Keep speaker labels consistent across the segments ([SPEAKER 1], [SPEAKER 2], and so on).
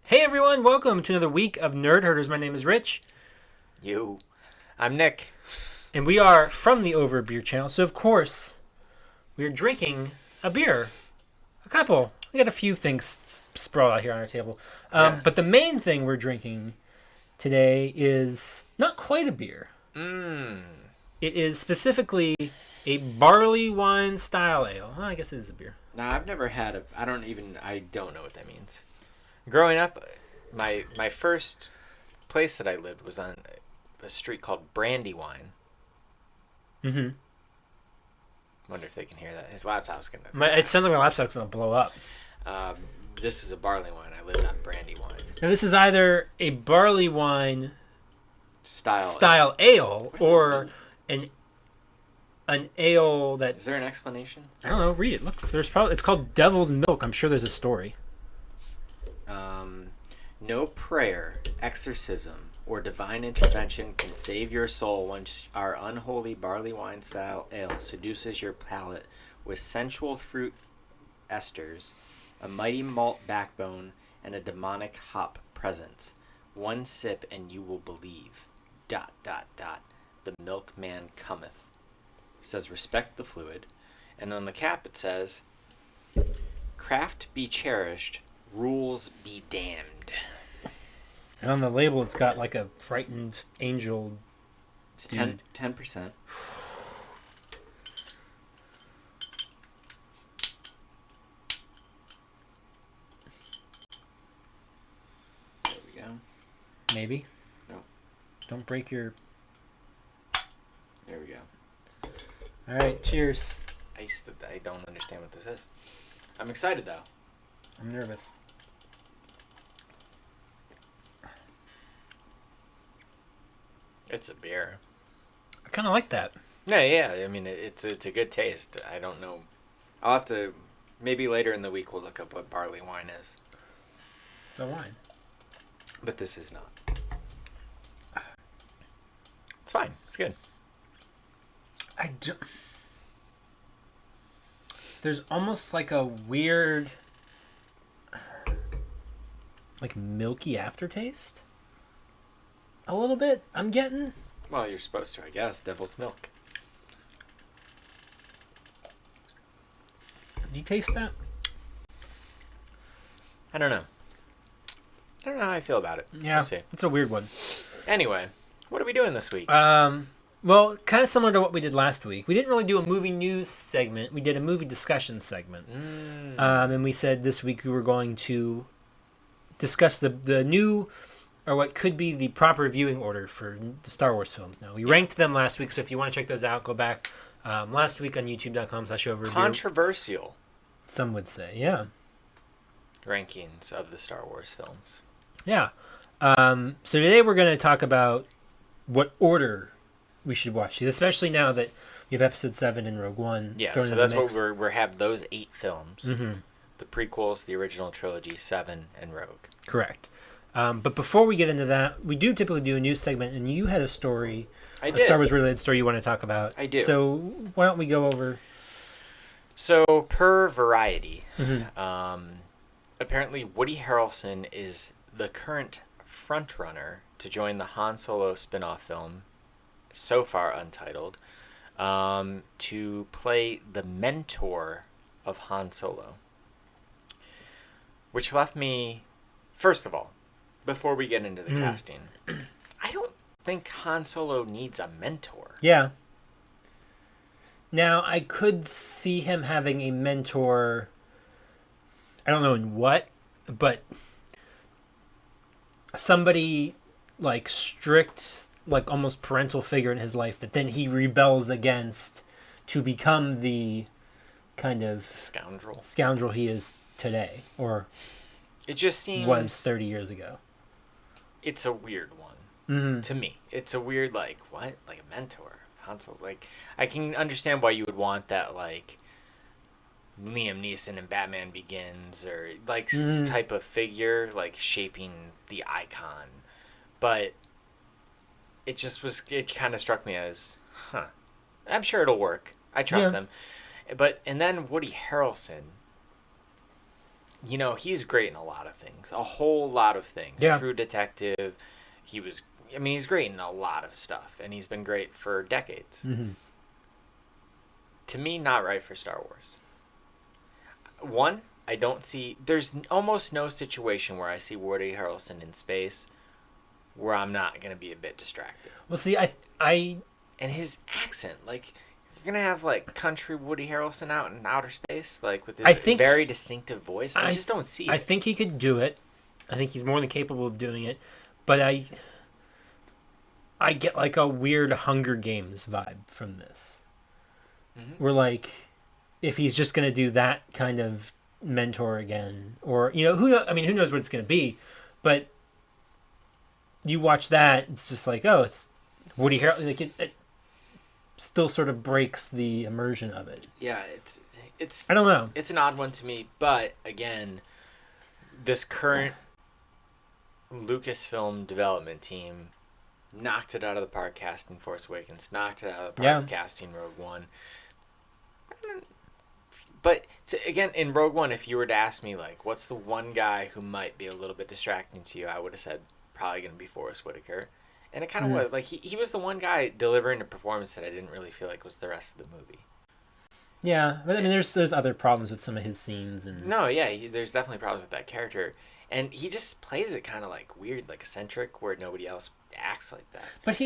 [SPEAKER 1] Hey everyone, welcome to another week of Nerd Herders. My name is Rich,
[SPEAKER 2] I'm Nick.
[SPEAKER 1] and we are from the Over Beer channel. So, of course, we are drinking a beer. A couple. We got a few things sprawled out here on our table.
[SPEAKER 2] Yeah.
[SPEAKER 1] But the main thing we're drinking today is not quite a beer. It is specifically a barley wine style ale. Well, I guess it is a beer.
[SPEAKER 2] Now, I've never had I don't know what that means. Growing up, my first place that I lived was on a street called Brandywine.
[SPEAKER 1] Mm-hmm.
[SPEAKER 2] Wonder if they can hear that. His laptop's gonna.
[SPEAKER 1] It sounds like my laptop's going to blow up.
[SPEAKER 2] This is a barley wine. I lived on Brandywine.
[SPEAKER 1] Now, this is either a barley wine
[SPEAKER 2] Style
[SPEAKER 1] ale
[SPEAKER 2] What's
[SPEAKER 1] or an ale that
[SPEAKER 2] Is there an explanation?
[SPEAKER 1] I don't know. Read it. Look, there's probably it's called Devil's Milk. I'm sure there's a story.
[SPEAKER 2] No prayer, exorcism, or divine intervention can save your soul once our unholy barley wine style ale seduces your palate with sensual fruit esters, a mighty malt backbone, and a demonic hop presence. One sip and you will believe. ... The milkman cometh. It says respect the fluid. And on the cap it says craft be cherished, rules be damned.
[SPEAKER 1] And on the label, it's got like a frightened angel.
[SPEAKER 2] It's
[SPEAKER 1] Dude.
[SPEAKER 2] 10%. There we go.
[SPEAKER 1] Maybe.
[SPEAKER 2] No.
[SPEAKER 1] Don't break your.
[SPEAKER 2] There we go.
[SPEAKER 1] All right. Cheers.
[SPEAKER 2] I don't understand what this is. I'm excited though.
[SPEAKER 1] I'm nervous.
[SPEAKER 2] It's a beer.
[SPEAKER 1] I kind of like that.
[SPEAKER 2] Yeah. I mean, it's a good taste. I don't know. I'll have to maybe later in the week we'll look up what barley wine is.
[SPEAKER 1] It's a wine.
[SPEAKER 2] But this is not. It's fine. It's good.
[SPEAKER 1] I do. There's almost like a weird, like milky aftertaste. A little bit. I'm getting.
[SPEAKER 2] Well, you're supposed to, I guess. Devil's milk.
[SPEAKER 1] Do you taste that?
[SPEAKER 2] I don't know. I don't know how I feel about it.
[SPEAKER 1] Yeah,
[SPEAKER 2] We'll see.
[SPEAKER 1] it's a weird one.
[SPEAKER 2] Anyway, what are we doing this week?
[SPEAKER 1] Well, kind of similar to what we did last week. We didn't really do a movie news segment. We did a movie discussion segment. And we said this week we were going to discuss the new, or what could be the proper viewing order for the Star Wars films now. We ranked them last week, so if you want to check those out, go back last week on youtube.com/overview.
[SPEAKER 2] Controversial
[SPEAKER 1] Some would say, yeah.
[SPEAKER 2] rankings of the Star Wars films.
[SPEAKER 1] Yeah. So today we're going to talk about what order we should watch these, especially now that we have Episode 7 and Rogue One.
[SPEAKER 2] Yeah,
[SPEAKER 1] thrown
[SPEAKER 2] so
[SPEAKER 1] in the
[SPEAKER 2] that's
[SPEAKER 1] mix.
[SPEAKER 2] what we have those 8 films.
[SPEAKER 1] Mm-hmm.
[SPEAKER 2] The prequels, the original trilogy, 7, and Rogue.
[SPEAKER 1] Correct. But before we get into that, we do typically do a news segment, and you had a story,
[SPEAKER 2] I
[SPEAKER 1] a
[SPEAKER 2] did.
[SPEAKER 1] Star Wars related story you want to talk about.
[SPEAKER 2] I do.
[SPEAKER 1] So why don't we go over?
[SPEAKER 2] So, per Variety,
[SPEAKER 1] Mhm.
[SPEAKER 2] apparently Woody Harrelson is the current frontrunner to join the Han Solo spin-off film, so far untitled, to play the mentor of Han Solo. Which left me, first of all, before we get into the casting, I don't think Han Solo needs a mentor.
[SPEAKER 1] Yeah. Now, I could see him having a mentor. I don't know in what, but somebody like strict, like almost parental figure in his life that then he rebels against to become the kind of scoundrel he is today, or
[SPEAKER 2] it just seems
[SPEAKER 1] was 30 years ago.
[SPEAKER 2] It's a weird one to me. It's a weird, like, what? Like a mentor. Han Solo. Like, I can understand why you would want that, like, Liam Neeson in Batman Begins, or like type of figure, like shaping the icon. But it kind of struck me as, I'm sure it'll work. I trust them. And then Woody Harrelson. he's great in a lot of things. A whole lot of things.
[SPEAKER 1] Yeah.
[SPEAKER 2] True Detective. He's great in a lot of stuff, and he's been great for decades.
[SPEAKER 1] Mm-hmm.
[SPEAKER 2] To me, not right for Star Wars. One, I don't see... There's almost no situation where I see Woody Harrelson in space where I'm not going to be a bit distracted.
[SPEAKER 1] Well, see,
[SPEAKER 2] And his accent, like... You're going to have, like, country Woody Harrelson out in outer space, like, with his very distinctive voice. I just don't see it.
[SPEAKER 1] I think he could do it. I think he's more than capable of doing it. But I get, like, a weird Hunger Games vibe from this.
[SPEAKER 2] Mm-hmm.
[SPEAKER 1] Where, like, if he's just going to do that kind of mentor again, or, who knows what it's going to be, but you watch that, it's just like, oh, it's Woody Harrelson. Like, it still sort of breaks the immersion of it.
[SPEAKER 2] Yeah, it's
[SPEAKER 1] I don't know.
[SPEAKER 2] It's an odd one to me, but again, this current Lucasfilm development team knocked it out of the park casting Force Awakens, knocked it out of the park casting Rogue One. But again, in Rogue One, if you were to ask me, like, what's the one guy who might be a little bit distracting to you, I would have said probably going to be Forrest Whitaker. And it kind of was. Like, he was the one guy delivering a performance that I didn't really feel like was the rest of the movie.
[SPEAKER 1] Yeah, but I mean, there's other problems with some of his scenes.
[SPEAKER 2] No, yeah, there's definitely problems with that character. And he just plays it kind of, like, weird, like, eccentric, where nobody else acts like that.
[SPEAKER 1] But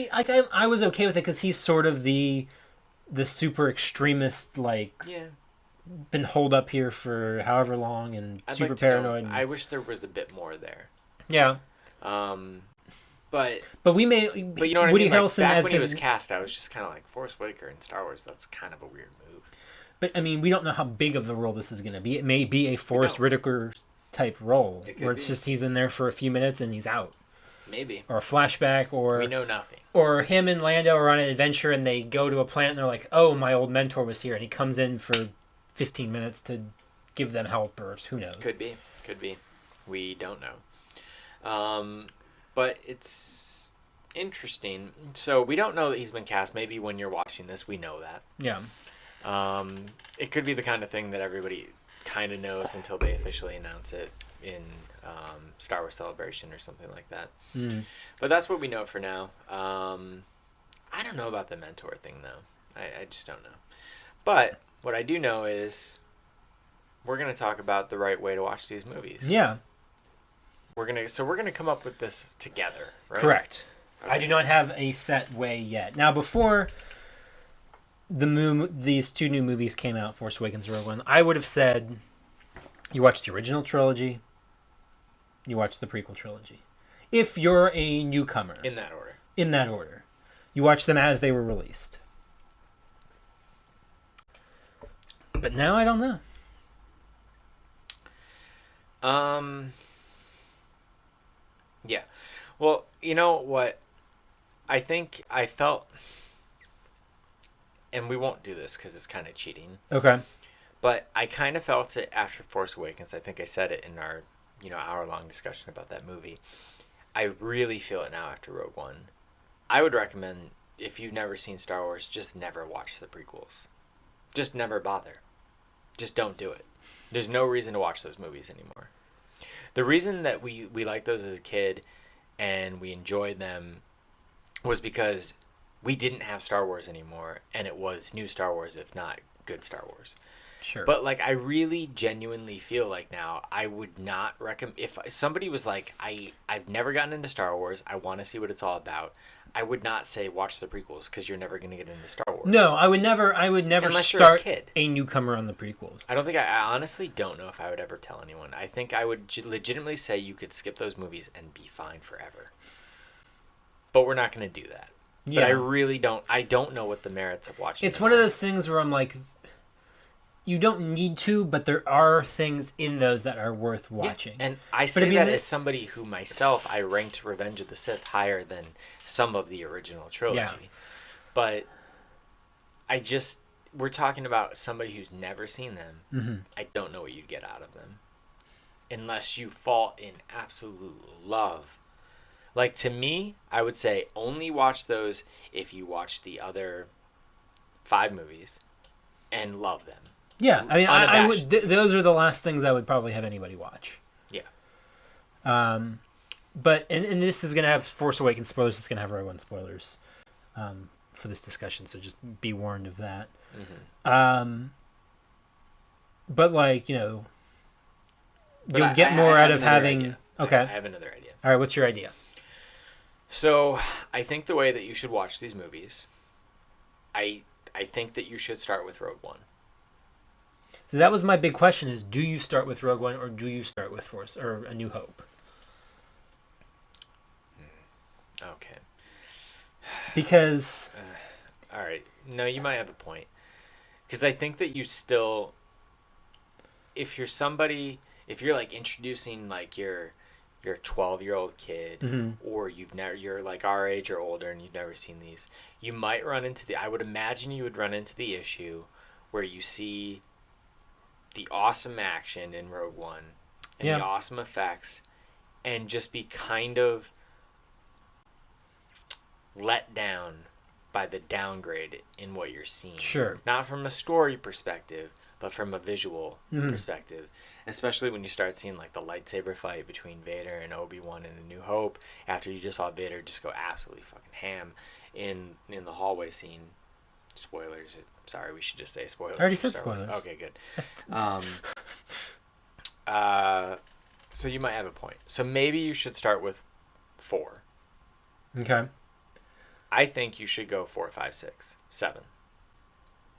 [SPEAKER 1] I was okay with it because he's sort of the super extremist, like...
[SPEAKER 2] Yeah.
[SPEAKER 1] Been holed up here for however long and super paranoid.
[SPEAKER 2] I wish there was a bit more there.
[SPEAKER 1] Yeah.
[SPEAKER 2] But
[SPEAKER 1] you know what Woody
[SPEAKER 2] I mean?
[SPEAKER 1] Harrelson
[SPEAKER 2] back
[SPEAKER 1] as
[SPEAKER 2] when he was cast, I was just kind of like, Forrest Whitaker in Star Wars, that's kind of a weird move.
[SPEAKER 1] But I mean, we don't know how big of the role this is going to be. It may be a Forrest Whitaker type role where it's just he's in there for a few minutes and he's out.
[SPEAKER 2] Maybe.
[SPEAKER 1] Or a flashback, or...
[SPEAKER 2] We know nothing.
[SPEAKER 1] Or him and Lando are on an adventure and they go to a planet and they're like, oh, my old mentor was here. And he comes in for 15 minutes to give them help, or who knows.
[SPEAKER 2] Could be. We don't know. But it's interesting. So we don't know that he's been cast. Maybe when you're watching this, we know that.
[SPEAKER 1] Yeah.
[SPEAKER 2] It could be the kind of thing that everybody kind of knows until they officially announce it in Star Wars Celebration or something like that.
[SPEAKER 1] Mm.
[SPEAKER 2] But that's what we know for now. I don't know about the mentor thing, though. I just don't know. But what I do know is we're going to talk about the right way to watch these movies.
[SPEAKER 1] Yeah.
[SPEAKER 2] We're gonna come up with this together, right?
[SPEAKER 1] Correct.
[SPEAKER 2] Okay.
[SPEAKER 1] I do not have a set way yet. Now, before these two new movies came out, Force Awakens and Rogue One, I would have said you watch the original trilogy, you watch the prequel trilogy. If you're a newcomer.
[SPEAKER 2] In that order.
[SPEAKER 1] You watch them as they were released. But now I don't know.
[SPEAKER 2] Yeah. Well, you know what? I think I felt, and we won't do this because it's kind of cheating.
[SPEAKER 1] Okay.
[SPEAKER 2] But I kind of felt it after Force Awakens. I think I said it in our, hour-long discussion about that movie. I really feel it now after Rogue One. I would recommend, if you've never seen Star Wars, just never watch the prequels. Just never bother. Just don't do it. There's no reason to watch those movies anymore. The reason that we liked those as a kid and we enjoyed them was because we didn't have Star Wars anymore, and it was new Star Wars, if not good Star Wars.
[SPEAKER 1] Sure.
[SPEAKER 2] But, like, I really genuinely feel like now I would not recommend... If somebody was like, I've never gotten into Star Wars, I want to see what it's all about, I would not say watch the prequels because you're never going to get into Star Wars.
[SPEAKER 1] No, I would never
[SPEAKER 2] Unless
[SPEAKER 1] start
[SPEAKER 2] you're a kid.
[SPEAKER 1] A newcomer on the prequels.
[SPEAKER 2] I don't think... I honestly don't know if I would ever tell anyone. I think I would legitimately say you could skip those movies and be fine forever. But we're not going to do that.
[SPEAKER 1] Yeah.
[SPEAKER 2] But I really don't... I don't know what the merits of watching
[SPEAKER 1] It's one of those things where I'm like... You don't need to, but there are things in those that are worth watching.
[SPEAKER 2] Yeah. And I say that as somebody who myself, I ranked Revenge of the Sith higher than some of the original trilogy. Yeah. But we're talking about somebody who's never seen them.
[SPEAKER 1] Mm-hmm.
[SPEAKER 2] I don't know what you'd get out of them. Unless you fall in absolute love. Like, to me, I would say only watch those if you watch the other 5 movies and love them.
[SPEAKER 1] Yeah, I mean, I would.
[SPEAKER 2] Unabashedly.
[SPEAKER 1] Those are the last things I would probably have anybody watch.
[SPEAKER 2] Yeah.
[SPEAKER 1] But and this is gonna have Force Awakens spoilers. It's gonna have Rogue One spoilers, for this discussion. So just be warned of that.
[SPEAKER 2] Mm-hmm.
[SPEAKER 1] But like you'll
[SPEAKER 2] But
[SPEAKER 1] get more
[SPEAKER 2] I
[SPEAKER 1] out
[SPEAKER 2] have
[SPEAKER 1] of
[SPEAKER 2] another
[SPEAKER 1] having.
[SPEAKER 2] idea.
[SPEAKER 1] Okay.
[SPEAKER 2] I have another idea.
[SPEAKER 1] All right. What's your idea?
[SPEAKER 2] So I think the way that you should watch these movies, I think that you should start with Rogue One.
[SPEAKER 1] So that was my big question: is do you start with Rogue One or do you start with Force or A New Hope?
[SPEAKER 2] Okay.
[SPEAKER 1] Because
[SPEAKER 2] All right. No, you might have a point. Because I think that you still, if you're like introducing like your 12-year-old kid,
[SPEAKER 1] Mhm.
[SPEAKER 2] or you're like our age or older and you've never seen these, you might run into I would imagine you would run into the issue where you see the awesome action in Rogue One and the awesome effects and just be kind of let down by the downgrade in what you're seeing.
[SPEAKER 1] Sure.
[SPEAKER 2] Not from a story perspective, but from a visual
[SPEAKER 1] Mhm.
[SPEAKER 2] perspective. Especially when you start seeing like the lightsaber fight between Vader and Obi-Wan in A New Hope, after you just saw Vader just go absolutely fucking ham in the hallway scene. Spoilers. Sorry, we should just say spoilers.
[SPEAKER 1] I already
[SPEAKER 2] for
[SPEAKER 1] said
[SPEAKER 2] Star Wars.
[SPEAKER 1] spoilers.
[SPEAKER 2] Okay, good. So you might have a point. So maybe you should start with 4.
[SPEAKER 1] Okay.
[SPEAKER 2] I think you should go 4, 5, 6, 7.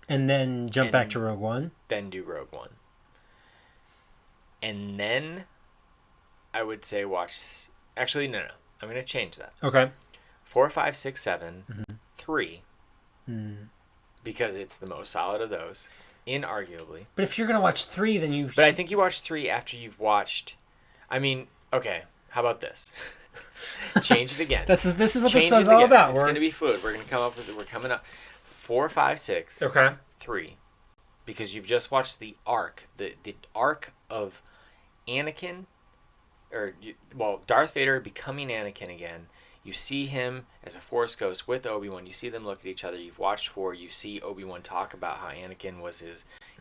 [SPEAKER 1] And then jump
[SPEAKER 2] And
[SPEAKER 1] back to Rogue One.
[SPEAKER 2] Then do Rogue One. And then I would say watch... Actually, no. I'm going to change that.
[SPEAKER 1] Okay.
[SPEAKER 2] 4, 5, 6, 7,
[SPEAKER 1] Mhm.
[SPEAKER 2] 3.
[SPEAKER 1] Mm.
[SPEAKER 2] Because it's the most solid of those. Inarguably.
[SPEAKER 1] But if you're gonna watch 3, then you.
[SPEAKER 2] But I think you watch 3 after you've watched... I mean, okay. How about this? Change it again.
[SPEAKER 1] This is what
[SPEAKER 2] Change
[SPEAKER 1] this
[SPEAKER 2] it
[SPEAKER 1] is all
[SPEAKER 2] again.
[SPEAKER 1] about.
[SPEAKER 2] It's going to be fluid. We're coming up 4, 5, 6,
[SPEAKER 1] Okay.
[SPEAKER 2] 3, because you've just watched the arc, the arc of Anakin, Darth Vader becoming Anakin again. You see him as a Force ghost with Obi-Wan. You see them look at each other. You've watched 4. You see Obi-Wan talk about how Anakin was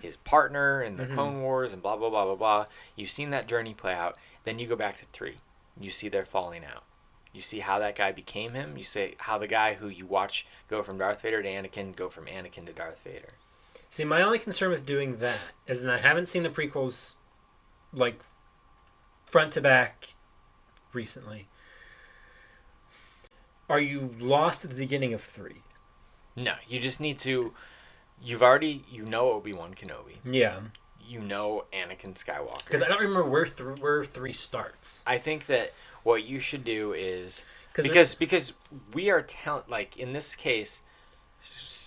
[SPEAKER 2] his partner in the Clone Wars and blah, blah, blah, blah, blah. You've seen that journey play out. Then you go back to 3. You see their falling out. You see how that guy became him. You see how the guy who you watch go from Darth Vader to Anakin, go from Anakin to Darth Vader.
[SPEAKER 1] See, my only concern with doing that is that I haven't seen the prequels, like, front to back recently. Are you lost at the beginning of 3?
[SPEAKER 2] No, you just need to... You know Obi-Wan Kenobi.
[SPEAKER 1] Yeah.
[SPEAKER 2] You know Anakin Skywalker.
[SPEAKER 1] Because I don't remember where 3 starts.
[SPEAKER 2] I think that what you should do is... Because we are telling... Like, in this case,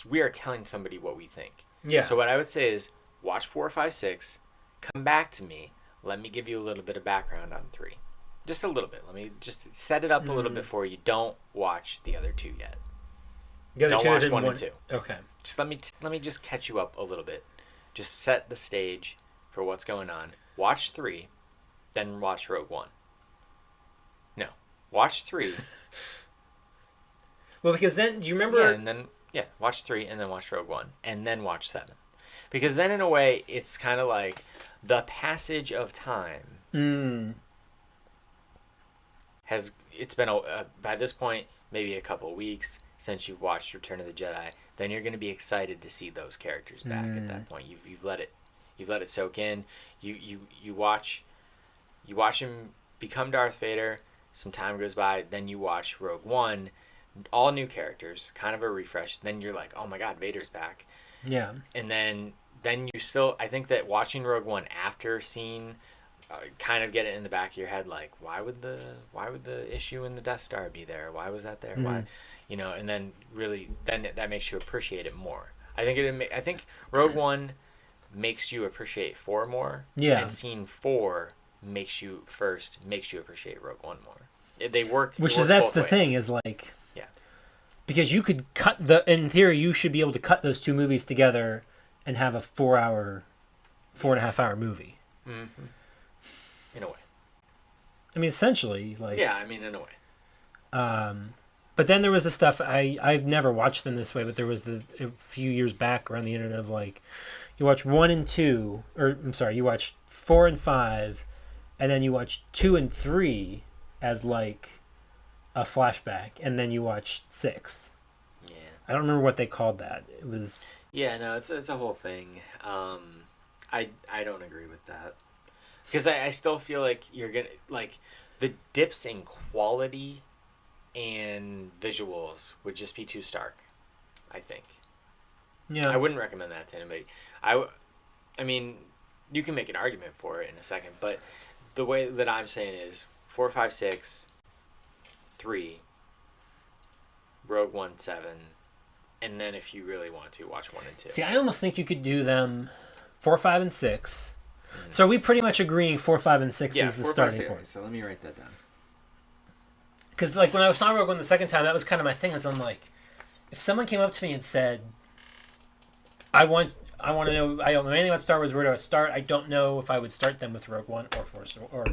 [SPEAKER 2] we are telling somebody what we think.
[SPEAKER 1] Yeah.
[SPEAKER 2] So what I would say is, watch 4, 5, 6, come back to me, let me give you a little bit of background on 3. Just a little bit. Let me just set it up a little bit for you. Don't watch the other 2 yet.
[SPEAKER 1] The other
[SPEAKER 2] Don't
[SPEAKER 1] 2
[SPEAKER 2] watch
[SPEAKER 1] is in
[SPEAKER 2] 1 and 2.
[SPEAKER 1] Okay.
[SPEAKER 2] Just let me just catch you up a little bit. Just set the stage for what's going on. Watch 3, then watch Rogue One. No, watch 3.
[SPEAKER 1] Well, because then, do you remember...
[SPEAKER 2] Yeah, and then watch 3 and then watch Rogue One and then watch 7. Because then in a way it's kind of like the passage of time it's been by this point maybe a couple of weeks since you've watched Return of the Jedi. Then you're going to be excited to see those characters back at that point. You've let it soak in. You watch him become Darth Vader. Some time goes by, then you watch Rogue One, all new characters, kind of a refresh. Then you're like, oh my god, Vader's back.
[SPEAKER 1] Yeah.
[SPEAKER 2] And then you still, I think that watching Rogue One after seeing, kind of get it in the back of your head, like, why would the issue in the Death Star be there? Why was that there? Why, and then really, then that makes you appreciate it more. I think Rogue One makes you appreciate 4 more.
[SPEAKER 1] Yeah.
[SPEAKER 2] And seeing 4 makes you appreciate Rogue One more. They work.
[SPEAKER 1] That's the thing, is like...
[SPEAKER 2] Yeah.
[SPEAKER 1] Because you could in theory, you should be able to cut those 2 movies together and have a 4.5 hour movie.
[SPEAKER 2] Mm-hmm. In a way.
[SPEAKER 1] I mean, essentially, like...
[SPEAKER 2] Yeah, I mean, in a way.
[SPEAKER 1] But then there was the stuff, I've never watched them this way, but there was a few years back around the internet of, like, You watch 1 and 2, or I'm sorry, you watch 4 and 5, and then you watch 2 and 3 as like a flashback, and then you watch 6.
[SPEAKER 2] Yeah.
[SPEAKER 1] I don't remember what they called that. It was...
[SPEAKER 2] Yeah, no, it's a whole thing. I don't agree with that. Because I still feel like you're going to... Like, the dips in quality and visuals would just be too stark, I think.
[SPEAKER 1] Yeah.
[SPEAKER 2] I wouldn't recommend that to anybody. I mean, you can make an argument for it in a second, but the way that I'm saying is 4, 5, 6, 3, Rogue One, 7, and then if you really want to, watch 1 and 2.
[SPEAKER 1] See, I almost think you could do them 4, 5, and 6. Mm-hmm. So are we pretty much agreeing 4, 5, and 6 is the starting point?
[SPEAKER 2] So let me write that down.
[SPEAKER 1] Because like when I saw Rogue One the second time, that was kind of my thing. Is I'm like, if someone came up to me and said, I want to know, I don't know anything about Star Wars, where do I start? I don't know if I would start them with Rogue One or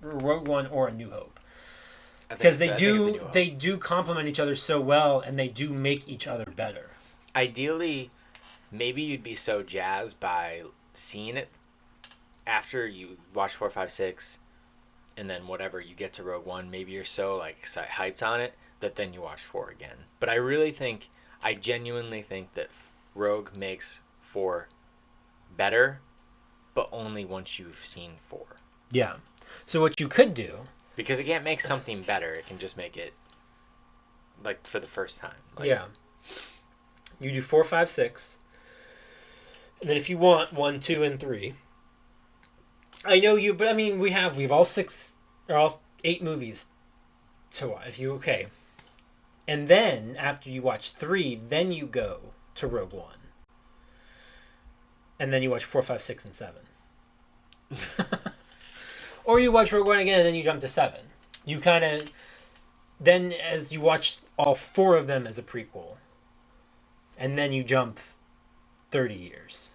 [SPEAKER 1] Rogue One or A New Hope. Because they do complement each other so well, and they do make each other better.
[SPEAKER 2] Ideally, maybe you'd be so jazzed by seeing it after you watch 4, 5, 6, and then whatever you get to Rogue One, maybe you're so like hyped on it that then you watch 4 again. But I genuinely think that Rogue makes 4 better, but only once you've seen 4.
[SPEAKER 1] Yeah. So what you could do,
[SPEAKER 2] because it can't make something better, it can just make it like for the first time. Like,
[SPEAKER 1] yeah. You do 4, 5, 6, and then if you want 1, 2, and 3. I know you, but I mean we've all 8 movies to watch. If you okay, and then after you watch 3, then you go to Rogue One. And then you watch 4, 5, 6, and 7. Or you watch Rogue One again and then you jump to 7. You kind of... Then as you watch all 4 of them as a prequel. And then you jump 30 years.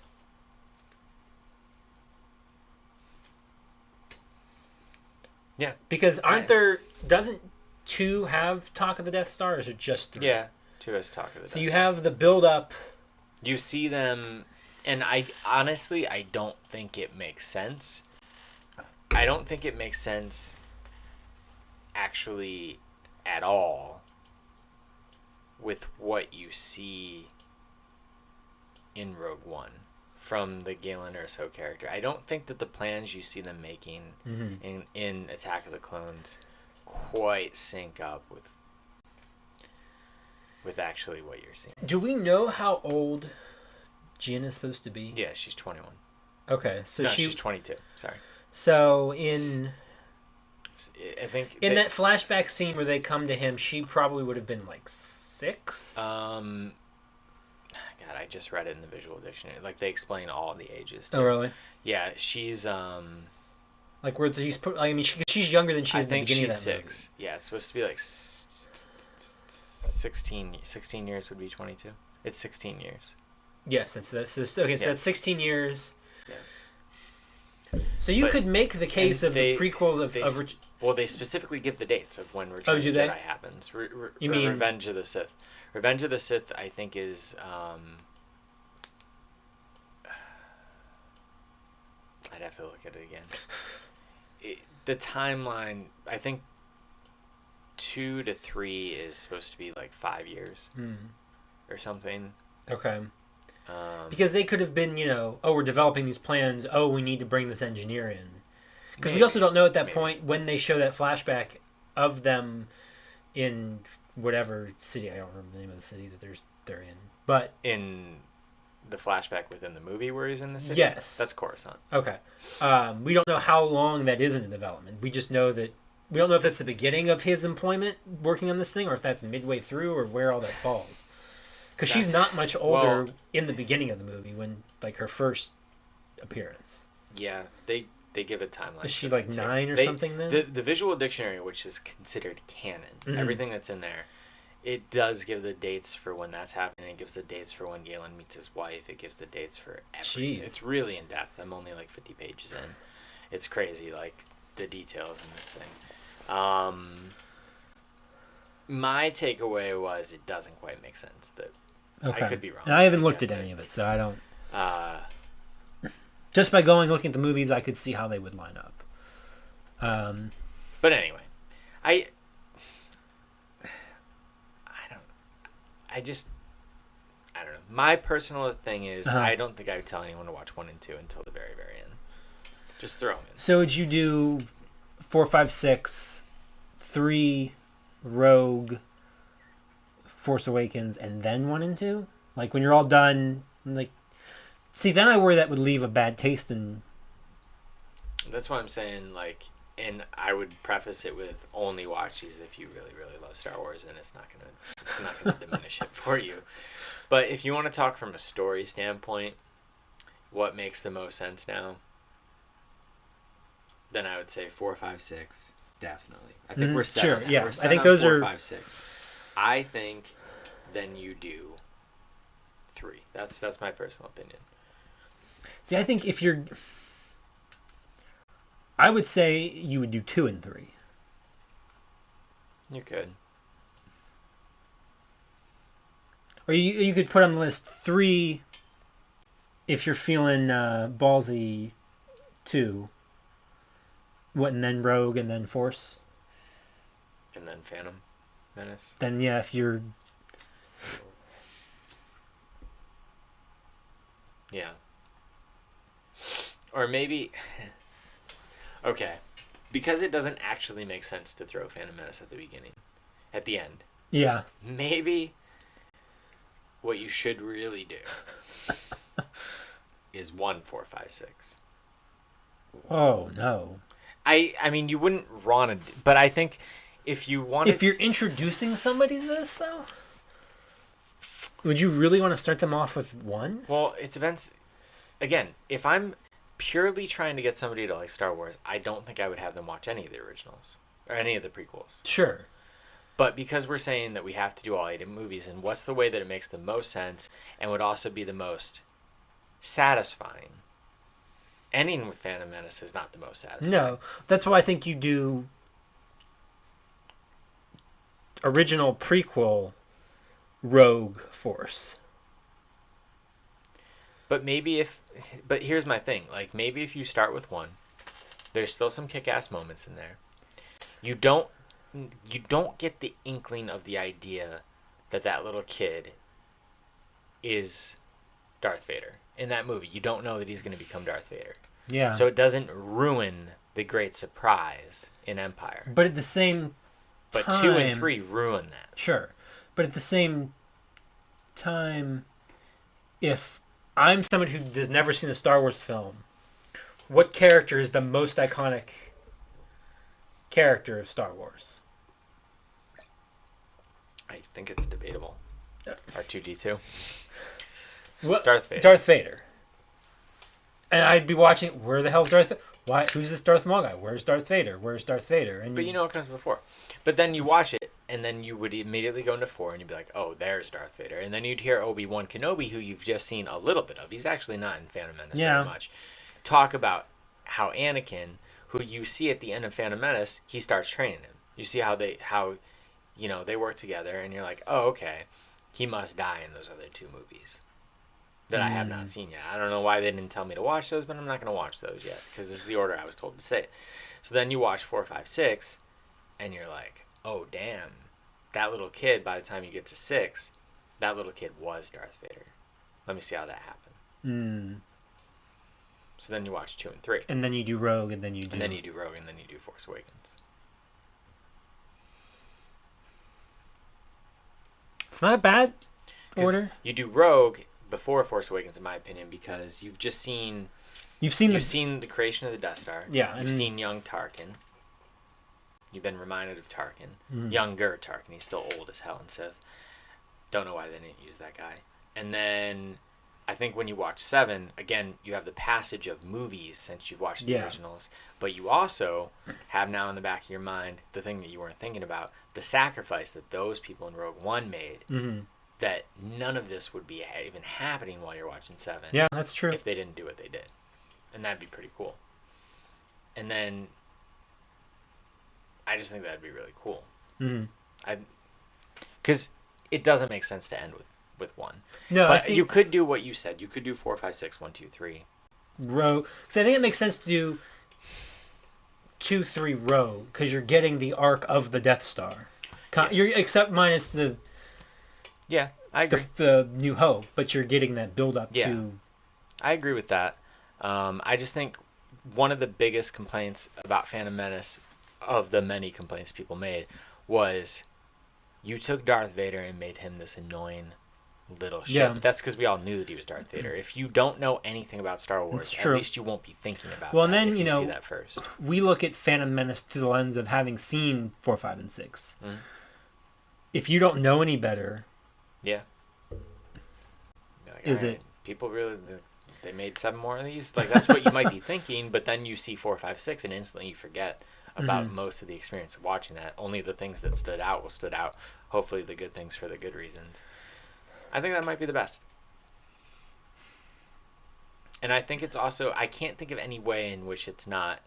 [SPEAKER 2] Yeah.
[SPEAKER 1] Because doesn't 2 have Talk of the Death Star, or is it just 3?
[SPEAKER 2] Yeah, 2 has Talk of the Death Star.
[SPEAKER 1] So you have the build-up...
[SPEAKER 2] You see them... And I honestly don't think it makes sense. I don't think it makes sense actually at all with what you see in Rogue One from the Galen Erso character. I don't think that the plans you see them making in Attack of the Clones quite sync up with actually what you're seeing.
[SPEAKER 1] Do we know how old Jyn is supposed to be?
[SPEAKER 2] Yeah, she's 21.
[SPEAKER 1] Okay, so
[SPEAKER 2] she's 22. Sorry.
[SPEAKER 1] So
[SPEAKER 2] I think
[SPEAKER 1] in that flashback scene where they come to him, she probably would have been like 6.
[SPEAKER 2] God, I just read it in the visual dictionary. Like they explain all the ages. Too.
[SPEAKER 1] Oh, really?
[SPEAKER 2] Yeah, she's
[SPEAKER 1] like where he's put. I mean, she's younger than she is in the beginning of that
[SPEAKER 2] 6. Movie. Yeah, it's supposed to be like 16 years would be 22. It's 16 years.
[SPEAKER 1] Yes, that's so okay. So that's 16 years.
[SPEAKER 2] Yeah.
[SPEAKER 1] So you could make the case of the prequels of
[SPEAKER 2] well, they specifically give the dates of when Return of the Jedi happens.
[SPEAKER 1] You mean
[SPEAKER 2] Revenge of the Sith? Revenge of the Sith, I think, is I'd have to look at it again. The timeline, I think 2 to 3 is supposed to be like 5 years or something.
[SPEAKER 1] Okay. Because they could have been, we're developing these plans. Oh, we need to bring this engineer in. Because we also don't know at that point when they show that flashback of them in whatever city. I don't remember the name of the city that they're in. But
[SPEAKER 2] in the flashback within the movie where he's in the city?
[SPEAKER 1] Yes.
[SPEAKER 2] That's Coruscant.
[SPEAKER 1] Okay. We don't know how long that is in development. We just know that we don't know if that's the beginning of his employment working on this thing or if that's midway through or where all that falls. Because she's not much older in the beginning of the movie when, like, her first appearance.
[SPEAKER 2] Yeah, they give a timeline.
[SPEAKER 1] Is she, like, 9 or something then?
[SPEAKER 2] The visual dictionary, which is considered canon, everything that's in there, it does give the dates for when that's happening. It gives the dates for when Galen meets his wife. It gives the dates for everything.
[SPEAKER 1] Jeez.
[SPEAKER 2] It's really in-depth. I'm only, like, 50 pages in. It's crazy, like, the details in this thing. My takeaway was it doesn't quite make sense. That I could be wrong.
[SPEAKER 1] And I haven't looked at any of it, so I don't... Just by looking at the movies, I could see how they would line up.
[SPEAKER 2] But anyway, I don't. I don't know. My personal thing is, I don't think I would tell anyone to watch 1 and 2 until the very, very end. Just throw them in.
[SPEAKER 1] So would you do 4, 5, 6, 3, Rogue, Force Awakens, and then 1 and 2? Like when you're all done, like, see, then I worry that would leave a bad taste in.
[SPEAKER 2] That's why I'm saying, like, and I would preface it with only watch these if you really, really love Star Wars, and it's not gonna diminish it for you. But if you want to talk from a story standpoint, what makes the most sense now? Then I would say 4, 5, 6, definitely. I think we're set.
[SPEAKER 1] Sure, yeah.
[SPEAKER 2] We're set
[SPEAKER 1] I think
[SPEAKER 2] on
[SPEAKER 1] those
[SPEAKER 2] 4,
[SPEAKER 1] are
[SPEAKER 2] 5, 6. I think then you do 3. That's my personal opinion.
[SPEAKER 1] See, I think I would say you would do 2 and 3.
[SPEAKER 2] You could.
[SPEAKER 1] Or you could put on the list 3 if you're feeling ballsy. 2. What, and then Rogue, and then Force?
[SPEAKER 2] And then Phantom Menace?
[SPEAKER 1] Then, yeah, if you're...
[SPEAKER 2] Yeah. Or maybe... Okay. Because it doesn't actually make sense to throw Phantom Menace at the beginning. At the end.
[SPEAKER 1] Yeah.
[SPEAKER 2] Maybe what you should really do is 1, 4, 5, 6.
[SPEAKER 1] Oh, no.
[SPEAKER 2] I mean, you wouldn't want to... But I think if you wanted...
[SPEAKER 1] If you're introducing somebody to this, though, would you really want to start them off with 1?
[SPEAKER 2] Well, it depends. Again, if I'm purely trying to get somebody to like Star Wars, I don't think I would have them watch any of the originals or any of the prequels.
[SPEAKER 1] Sure.
[SPEAKER 2] But because we're saying that we have to do all 8 movies, and what's the way that it makes the most sense and would also be the most satisfying? Ending with Phantom Menace is not the most satisfying.
[SPEAKER 1] No, that's why I think you do original prequel Rogue Force.
[SPEAKER 2] But here's my thing. Like, maybe if you start with 1, there's still some kick-ass moments in there. You don't get the inkling of the idea that little kid is Darth Vader. In that movie, you don't know that he's going to become Darth Vader.
[SPEAKER 1] Yeah.
[SPEAKER 2] So it doesn't ruin the great surprise in Empire.
[SPEAKER 1] But at the same time...
[SPEAKER 2] But 2 and 3 ruin that.
[SPEAKER 1] Sure. But at the same time, if I'm somebody who has never seen a Star Wars film, what character is the most iconic character of Star Wars?
[SPEAKER 2] I think it's debatable. R2-D2.
[SPEAKER 1] What?
[SPEAKER 2] Darth Vader.
[SPEAKER 1] Darth Vader. And I'd be watching, where the hell's Darth Vader? Why? Who's this Darth Maul guy? Where's Darth Vader? Where's Darth Vader? And
[SPEAKER 2] but you know what comes before. But then you watch it, and then you would immediately go into 4, and you'd be like, oh, there's Darth Vader. And then you'd hear Obi-Wan Kenobi, who you've just seen a little bit of. He's actually not in Phantom Menace very much. Talk about how Anakin, who you see at the end of Phantom Menace, he starts training him. You see how they work together, and you're like, oh, okay, he must die in those other 2 movies that I have not seen yet. I don't know why they didn't tell me to watch those, but I'm not going to watch those yet because this is the order I was told to say it. So then you watch 4, 5, 6, and you're like, oh, damn, that little kid, by the time you get to 6, that little kid was Darth Vader. Let me see how that happened. So then you watch 2 and 3.
[SPEAKER 1] And then you do Rogue, and then you do...
[SPEAKER 2] And then you do Rogue, and then you do Force Awakens.
[SPEAKER 1] It's not a bad order.
[SPEAKER 2] You do Rogue before Force Awakens, in my opinion, because you've just seen... You've seen the creation of the Death Star.
[SPEAKER 1] Yeah.
[SPEAKER 2] You've seen young Tarkin. You've been reminded of Tarkin. Younger Tarkin. He's still old as hell in Sith. Don't know why they didn't use that guy. And then I think when you watch 7, again, you have the passage of movies since you've watched the originals. But you also have now in the back of your mind the thing that you weren't thinking about, the sacrifice that those people in Rogue One made. That none of this would be even happening while you're watching 7.
[SPEAKER 1] Yeah, that's true.
[SPEAKER 2] If they didn't do what they did. And that'd be pretty cool. And then I just think that'd be really cool. Because it doesn't make sense to end with 1.
[SPEAKER 1] No,
[SPEAKER 2] but you could do what you said. You could do 4, 5, 6, 1, 2, 3.
[SPEAKER 1] Rogue. Because I think it makes sense to do 2, 3 Rogue, because you're getting the arc of the Death Star. You're except minus the
[SPEAKER 2] I agree.
[SPEAKER 1] the New Hope, but you're getting that build up
[SPEAKER 2] Yeah.
[SPEAKER 1] to.
[SPEAKER 2] I agree with that. I just think one of the biggest complaints about Phantom Menace, of the many complaints people made, was you took Darth Vader and made him this annoying little ship.
[SPEAKER 1] Yeah.
[SPEAKER 2] That's because we all knew that he was Darth Vader. If you don't know anything about Star Wars,
[SPEAKER 1] It's
[SPEAKER 2] at
[SPEAKER 1] true.
[SPEAKER 2] least you won't be thinking about
[SPEAKER 1] Well,
[SPEAKER 2] that
[SPEAKER 1] and then,
[SPEAKER 2] if
[SPEAKER 1] you
[SPEAKER 2] you
[SPEAKER 1] know,
[SPEAKER 2] see that first.
[SPEAKER 1] We look at Phantom Menace through the lens of having seen 4, 5, and 6.
[SPEAKER 2] Mhm.
[SPEAKER 1] If you don't know any better,
[SPEAKER 2] Yeah. Like,
[SPEAKER 1] Is
[SPEAKER 2] alright,
[SPEAKER 1] it-
[SPEAKER 2] people really... They made 7 more of these? Like, that's what you might be thinking, but then you see 4, 5, 6, and instantly you forget about most of the experience of watching that. Only the things that stood out will stood out. Hopefully the good things for the good reasons. I think that might be the best. And I think it's also... I can't think of any way in which it's not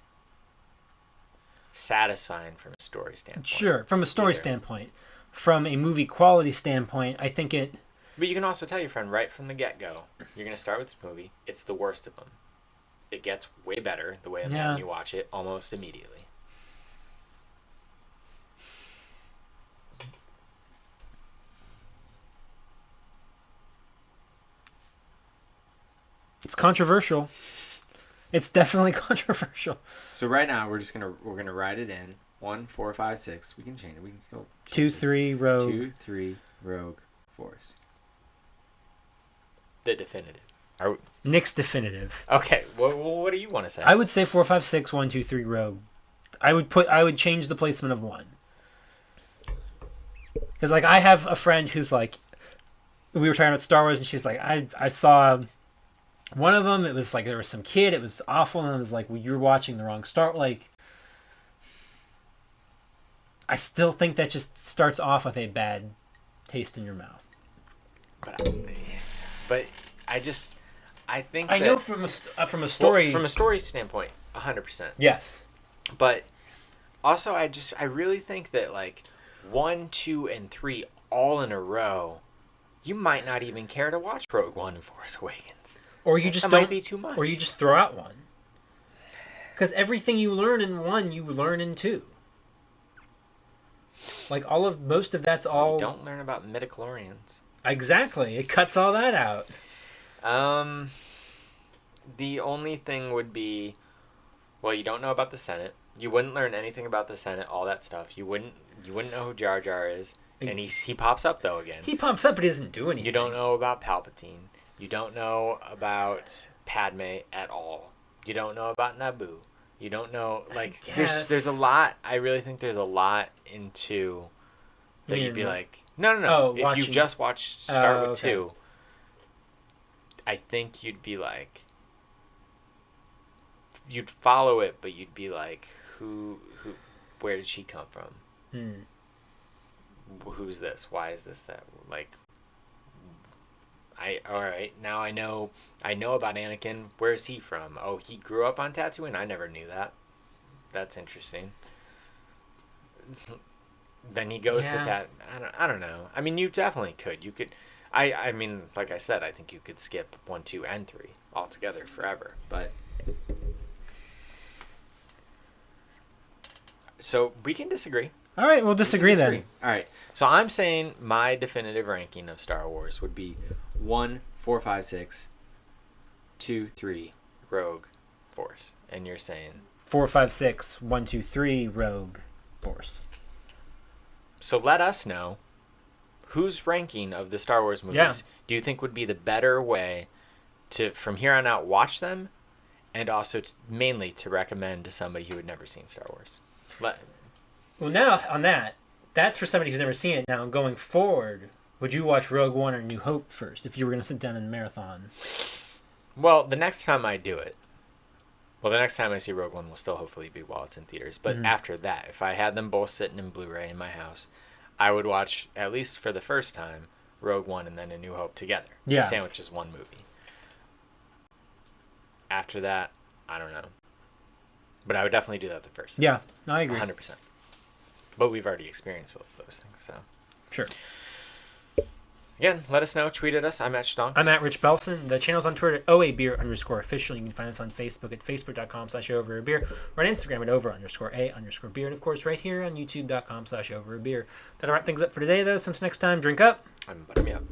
[SPEAKER 2] satisfying from a story standpoint.
[SPEAKER 1] sure, from a story
[SPEAKER 2] Either.
[SPEAKER 1] standpoint. From a movie quality standpoint, I think it...
[SPEAKER 2] But you can also tell your friend right from the get-go, you're going to start with this movie. It's the worst of them. It gets way better the way I'm having you watch it almost immediately.
[SPEAKER 1] It's controversial. It's definitely controversial.
[SPEAKER 2] So right now we're gonna write it in 1, 4, 5, 6. We can change it. We can still
[SPEAKER 1] 2, 3 Rogue.
[SPEAKER 2] 2, 3 Rogue Force. The definitive.
[SPEAKER 1] Nick's definitive.
[SPEAKER 2] Okay. What do you want to say?
[SPEAKER 1] I would say 4, 5, 6, 1, 2, 3 Rogue. I would change the placement of 1. Because like I have a friend who's like, we were talking about Star Wars and she's like, I saw one of them. It was like there was some kid. It was awful, and I was like, well, you're watching the wrong Star. Like, I still think that just starts off with a bad taste in your mouth.
[SPEAKER 2] But I think
[SPEAKER 1] I
[SPEAKER 2] that,
[SPEAKER 1] know from a story.
[SPEAKER 2] from a story standpoint, 100%.
[SPEAKER 1] Yes.
[SPEAKER 2] But also, I really think that like 1, 2, and 3 all in a row, you might not even care to watch Rogue One and Force Awakens.
[SPEAKER 1] Or you just
[SPEAKER 2] That
[SPEAKER 1] don't,
[SPEAKER 2] might be too much.
[SPEAKER 1] Or you just throw out 1. Because everything you learn in 1, you learn in 2. Like most of that's all.
[SPEAKER 2] You don't learn about midichlorians.
[SPEAKER 1] Exactly. It cuts all that out.
[SPEAKER 2] The only thing would be, well, you don't know about the Senate. You wouldn't learn anything about the Senate, all that stuff. You wouldn't know who Jar Jar is, and he pops up though again.
[SPEAKER 1] He pumps up, but he doesn't do anything.
[SPEAKER 2] You don't know about Palpatine. You don't know about Padme at all. You don't know about Naboo. You don't know, like, there's a lot. I really think there's a lot into that you'd be like, no.
[SPEAKER 1] Oh,
[SPEAKER 2] if you just watch start with 2, I think you'd be like, you'd follow it, but you'd be like, where did she come from? Who's this? Why is this that? Like, all right, now I know about Anakin. Where is he from? Oh, he grew up on Tatooine? I never knew that. That's interesting. Then he goes to I don't know. I mean, you definitely could. You could. I mean, like I said, I think you could skip 1, 2, and 3 altogether forever. But so we can disagree.
[SPEAKER 1] All right, we'll disagree then.
[SPEAKER 2] All right. So I'm saying my definitive ranking of Star Wars would be 1, 4, 5, 6, 2, 3 Rogue Force, and you're saying
[SPEAKER 1] 4, 5, 6, 1, 2, 3 Rogue Force.
[SPEAKER 2] So let us know whose ranking of the Star Wars movies do you think would be the better way to, from here on out, watch them, and also mainly to recommend to somebody who had never seen Star Wars.
[SPEAKER 1] Well, now on that's for somebody who's never seen it. Now going forward, would you watch Rogue One or New Hope first if you were going to sit down and marathon?
[SPEAKER 2] Well, the next time I do it, the next time I see Rogue One will still hopefully be while it's in theaters. But after that, if I had them both sitting in Blu-ray in my house, I would watch, at least for the first time, Rogue One and then A New Hope together.
[SPEAKER 1] Yeah.
[SPEAKER 2] Sandwich is one movie. After that, I don't know. But I would definitely do that the first time.
[SPEAKER 1] Yeah, no, I agree.
[SPEAKER 2] 100%. But we've already experienced both of those things, so.
[SPEAKER 1] Sure.
[SPEAKER 2] Again, let us know. Tweet at us. I'm at Stonks.
[SPEAKER 1] I'm at Rich Belson. The channel's on Twitter at OABeer_official. You can find us on Facebook at facebook.com/overabeer or on Instagram at over_a_beer. And, of course, right here on youtube.com/overabeer. That'll wrap things up for today, though. So until next time, drink up.
[SPEAKER 2] I'm butting me up.